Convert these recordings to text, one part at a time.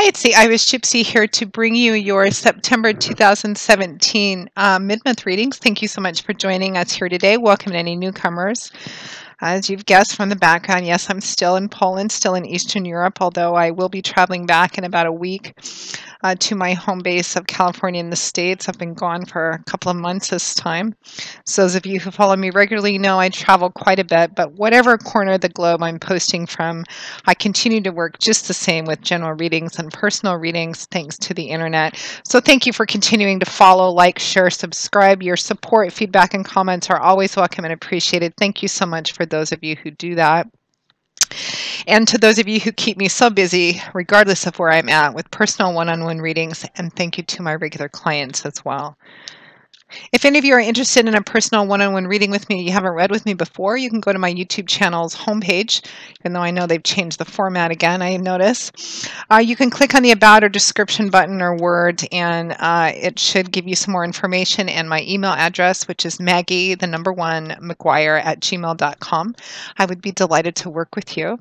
Hi, it's the Irish Gypsy here to bring you your September 2017 mid-month readings. Thank you so much for joining us here today. Welcome to any newcomers. As you've guessed from the background, yes, I'm still in Poland, still in Eastern Europe, although I will be traveling back in about a week to my home base of California in the States. I've been gone for a couple of months this time. So those of you who follow me regularly know I travel quite a bit, but whatever corner of the globe I'm posting from, I continue to work just the same with general readings and personal readings thanks to the internet. So thank you for continuing to follow, like, share, subscribe. Your support, feedback, and comments are always welcome and appreciated. Thank you so much for those of you who do that. And to those of you who keep me so busy, regardless of where I'm at, with personal one-on-one readings, and thank you to my regular clients as well. If any of you are interested in a personal one-on-one reading with me, you haven't read with me before, you can go to my YouTube channel's homepage, even though I know they've changed the format again, I notice. You can click on the About or Description button or word, and it should give you some more information and my email address, which is Maggie1McGuire@gmail.com. I would be delighted to work with you.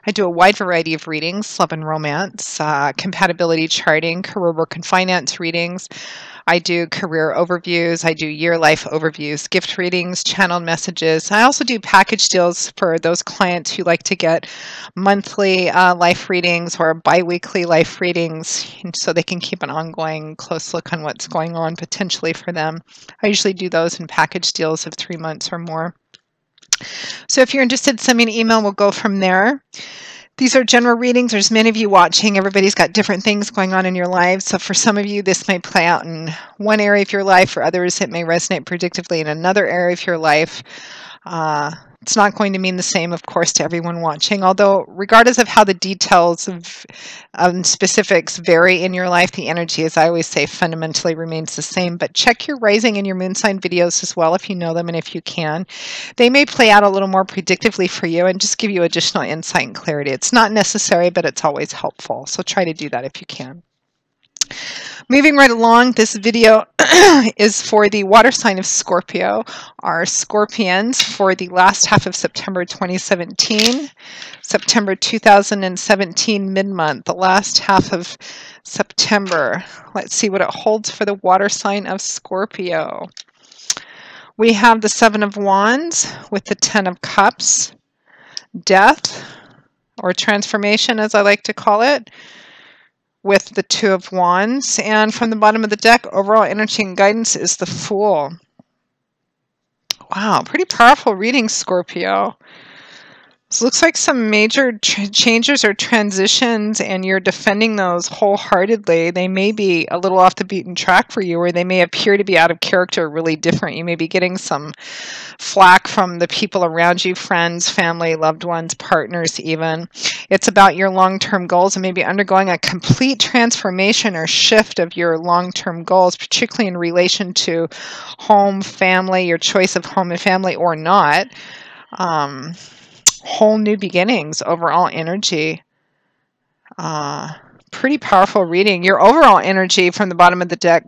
I do a wide variety of readings, love and romance, compatibility charting, career, work, and finance readings. I do career overviews, I do year life overviews, gift readings, channeled messages. I also do package deals for those clients who like to get monthly life readings or bi-weekly life readings so they can keep an ongoing close look on what's going on potentially for them. I usually do those in package deals of 3 months or more. So if you're interested, send me an email, we'll go from there. These are general readings. There's many of you watching. Everybody's got different things going on in your lives. So for some of you, this may play out in one area of your life. For others, it may resonate predictively in another area of your life. It's not going to mean the same, of course, to everyone watching, although regardless of how the details of specifics vary in your life, the energy, as I always say, fundamentally remains the same. But check your rising and your moon sign videos as well if you know them and if you can. They may play out a little more predictively for you and just give you additional insight and clarity. It's not necessary, but it's always helpful. So try to do that if you can. Moving right along, this video is for the water sign of Scorpio, our Scorpions, for the last half of September 2017, September 2017 mid-month, the last half of September. Let's see what it holds for the water sign of Scorpio. We have the Seven of Wands with the Ten of Cups, death, or transformation as I like to call it, with the Two of Wands, and from the bottom of the deck, overall energy and guidance is the Fool. Wow, pretty powerful reading, Scorpio. This looks like some major changes or transitions, and you're defending those wholeheartedly. They may be a little off the beaten track for you, or they may appear to be out of character, really different. You may be getting some flack from the people around you, friends, family, loved ones, partners even. It's about your long-term goals and maybe undergoing a complete transformation or shift of your long-term goals, particularly in relation to home, family, your choice of home and family or not. Whole new beginnings, overall energy. Pretty powerful reading. Your overall energy from the bottom of the deck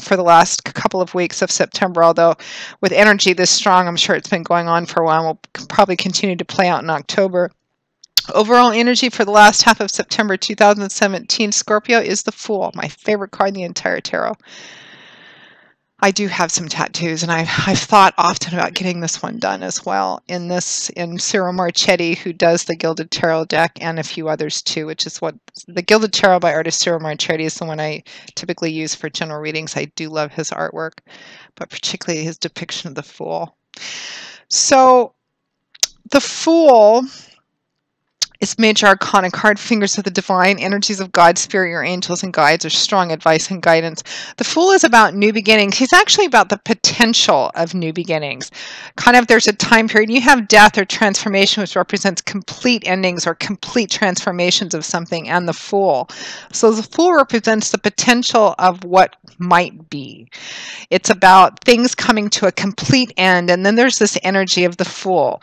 for the last couple of weeks of September, although with energy this strong, I'm sure it's been going on for a while, will probably continue to play out in October. Overall energy for the last half of September 2017, Scorpio, is the Fool, my favorite card in the entire tarot. I do have some tattoos, and I've thought often about getting this one done as well in Cyril Marchetti, who does the Gilded Tarot deck, and a few others too, which is what the Gilded Tarot by artist Cyril Marchetti is the one I typically use for general readings. I do love his artwork, but particularly his depiction of the Fool. So the Fool is major arcana card, fingers of the divine, energies of God, spirit, your angels and guides, or strong advice and guidance. The Fool is about new beginnings. He's actually about the potential of new beginnings. Kind of there's a time period. You have death or transformation, which represents complete endings or complete transformations of something, and the Fool. So the Fool represents the potential of what might be. It's about things coming to a complete end, and then there's this energy of the Fool.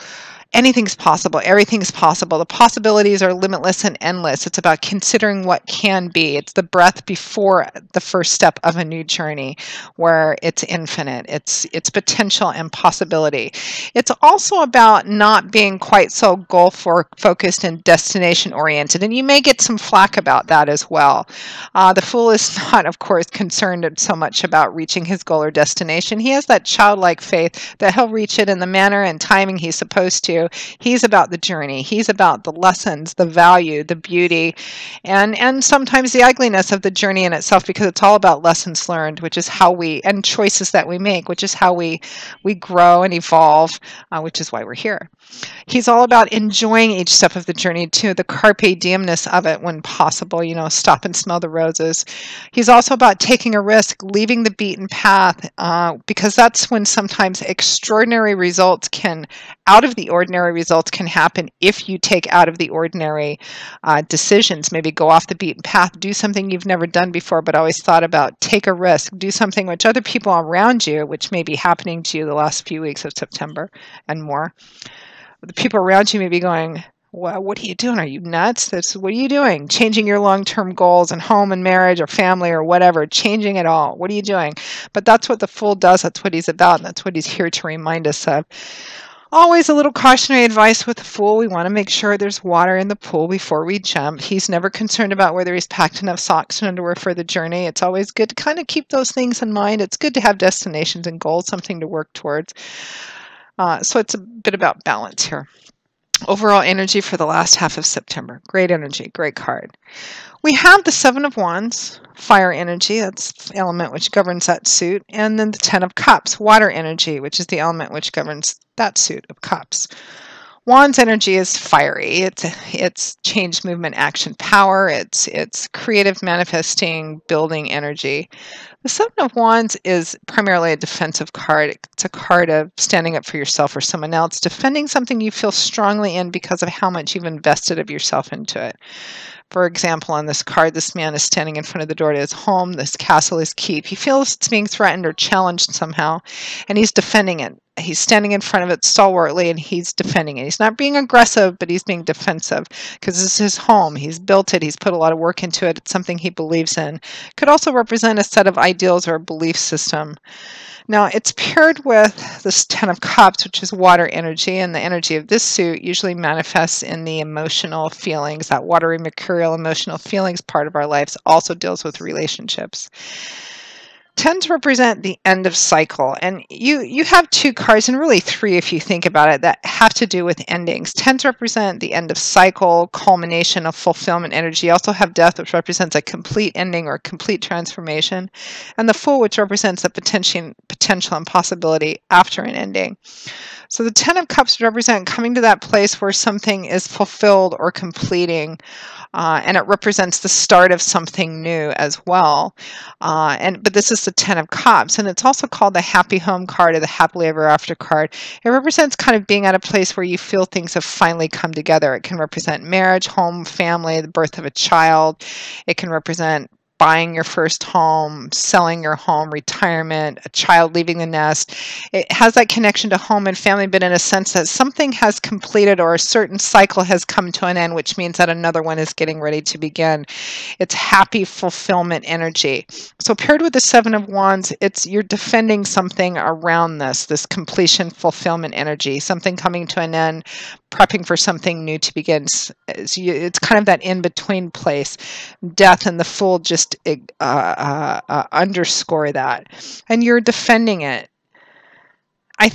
anything's possible. Everything's possible. The possibilities are limitless and endless. It's about considering what can be. It's the breath before the first step of a new journey where it's infinite. It's potential and possibility. It's also about not being quite so goal focused and destination oriented. And you may get some flack about that as well. The fool is not, of course, concerned so much about reaching his goal or destination. He has that childlike faith that he'll reach it in the manner and timing he's supposed to. He's about the journey. He's about the lessons, the value, the beauty, and sometimes the ugliness of the journey in itself, because it's all about lessons learned, which is how we, and choices that we make, which is how we grow and evolve, which is why we're here. He's all about enjoying each step of the journey too, the carpe diemness of it when possible, stop and smell the roses. He's also about taking a risk, leaving the beaten path, because that's when sometimes extraordinary results out of the ordinary results can happen if you take out of the ordinary decisions. Maybe go off the beaten path, do something you've never done before but always thought about, take a risk, do something which other people around you, which may be happening to you the last few weeks of September and more, the people around you may be going, well, what are you doing? Are you nuts? What are you doing? Changing your long-term goals and home and marriage or family or whatever, changing it all. What are you doing? But that's what the fool does. That's what he's about. And that's what he's here to remind us of. Always a little cautionary advice with the fool. We want to make sure there's water in the pool before we jump. He's never concerned about whether he's packed enough socks and underwear for the journey. It's always good to kind of keep those things in mind. It's good to have destinations and goals, something to work towards. So it's a bit about balance here. Overall energy for the last half of September. Great energy, great card. We have the Seven of Wands, fire energy, that's the element which governs that suit, and then the Ten of Cups, water energy, which is the element which governs that suit of cups. Wands energy is fiery. It's change, movement, action, power. It's creative, manifesting, building energy. The Seven of Wands is primarily a defensive card. It's a card of standing up for yourself or someone else, defending something you feel strongly in because of how much you've invested of yourself into it. For example, on this card, this man is standing in front of the door to his home, this castle, his keep. He feels it's being threatened or challenged somehow, and he's defending it. He's standing in front of it stalwartly, and he's defending it. He's not being aggressive, but he's being defensive because this is his home. He's built it. He's put a lot of work into it. It's something he believes in. Could also represent a set of ideals or a belief system. Now, it's paired with this Ten of Cups, which is water energy, and the energy of this suit usually manifests in the emotional feelings. That watery, mercurial emotional feelings part of our lives also deals with relationships. Tends to represent the end of cycle, and you have two cards, and really three if you think about it, that have to do with endings. Tends to represent the end of cycle, culmination of fulfillment energy. You also have death, which represents a complete ending or complete transformation, and the Fool, which represents the potential and possibility after an ending. So the Ten of Cups represent coming to that place where something is fulfilled or completing, and it represents the start of something new as well. But this is the Ten of Cups, and it's also called the Happy Home card or the Happily Ever After card. It represents kind of being at a place where you feel things have finally come together. It can represent marriage, home, family, the birth of a child. It can represent buying your first home, selling your home, retirement, a child leaving the nest. It has that connection to home and family, but in a sense that something has completed or a certain cycle has come to an end, which means that another one is getting ready to begin. It's happy fulfillment energy. So paired with the Seven of Wands, you're defending something around this completion, fulfillment energy, something coming to an end, prepping for something new to begin. It's kind of that in-between place. Death and the Fool just underscore that. And you're defending it. I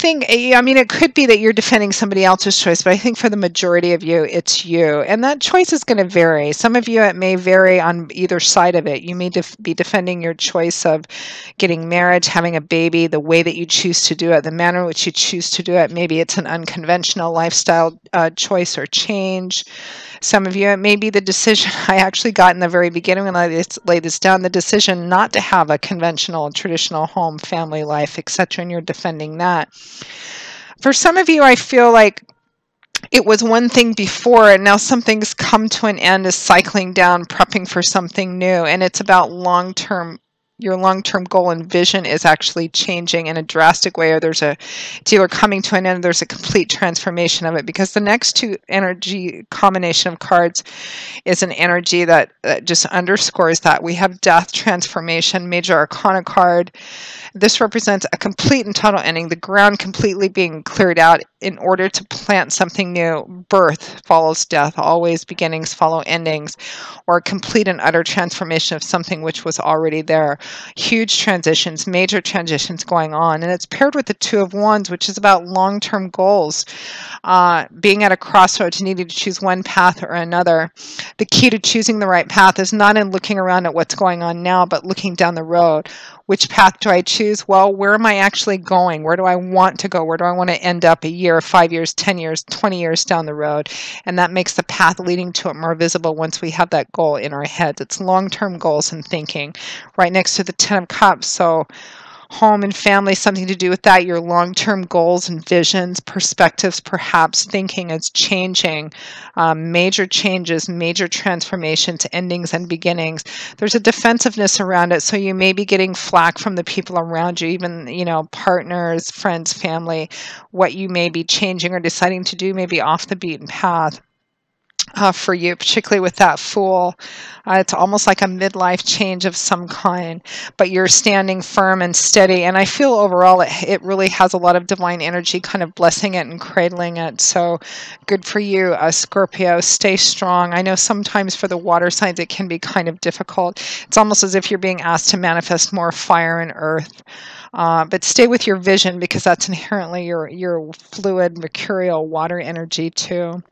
mean, it could be that you're defending somebody else's choice, but I think for the majority of you, it's you. And that choice is going to vary. Some of you, it may vary on either side of it. You may be defending your choice of getting married, having a baby, the way that you choose to do it, the manner in which you choose to do it. Maybe it's an unconventional lifestyle choice or change. Some of you, it may be the decision I actually got in the very beginning when I laid this down, the decision not to have a conventional, traditional home, family life, etc., and you're defending that. For some of you, I feel like it was one thing before, and now something's come to an end, is cycling down, prepping for something new, and it's about long-term your long-term goal and vision is actually changing in a drastic way, or it's either coming to an end, or there's a complete transformation of it, because the next two energy combination of cards is an energy that just underscores that. We have death, transformation, major arcana card. This represents a complete and total ending, the ground completely being cleared out in order to plant something new. Birth follows death, always beginnings follow endings, or a complete and utter transformation of something which was already there. Huge transitions, major transitions going on. And it's paired with the Two of Wands, which is about long-term goals, being at a crossroads, needing to choose one path or another. The key to choosing the right path is not in looking around at what's going on now, but looking down the road. Which path do I choose? Well, where am I actually going? Where do I want to go? Where do I want to end up a year, 5 years, 10 years, 20 years down the road? And that makes the path leading to it more visible once we have that goal in our heads. It's long-term goals and thinking. Right next to the Ten of Cups. So home and family, something to do with that, your long-term goals and visions, perspectives, perhaps thinking is changing, major changes, major transformations, endings and beginnings. There's a defensiveness around it, so you may be getting flack from the people around you, even, partners, friends, family. What you may be changing or deciding to do may be off the beaten path. For you, particularly with that Fool. It's almost like a midlife change of some kind, but you're standing firm and steady. And I feel overall it really has a lot of divine energy kind of blessing it and cradling it. So good for you, Scorpio. Stay strong. I know sometimes for the water signs it can be kind of difficult. It's almost as if you're being asked to manifest more fire and earth. But stay with your vision, because that's inherently your fluid, mercurial water energy too.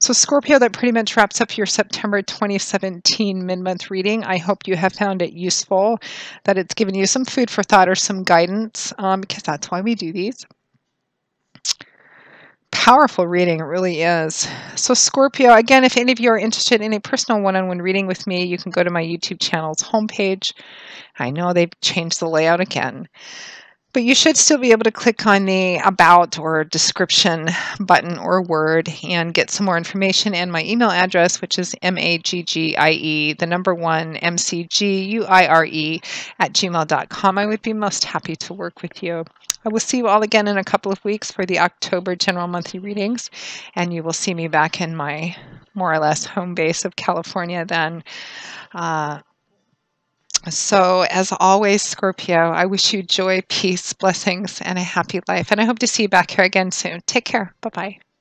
So Scorpio, that pretty much wraps up your September 2017 mid-month reading. I hope you have found it useful, that it's given you some food for thought or some guidance, because that's why we do these. Powerful reading, it really is. So Scorpio, again, if any of you are interested in a personal one-on-one reading with me, you can go to my YouTube channel's homepage. I know they've changed the layout again, but you should still be able to click on the About or Description button or word and get some more information, and my email address, which is maggie, the number 1, mcguire @gmail.com. I would be most happy to work with you. I will see you all again in a couple of weeks for the October general monthly readings, and you will see me back in my more or less home base of California then. So, as always, Scorpio, I wish you joy, peace, blessings, and a happy life. And I hope to see you back here again soon. Take care. Bye-bye.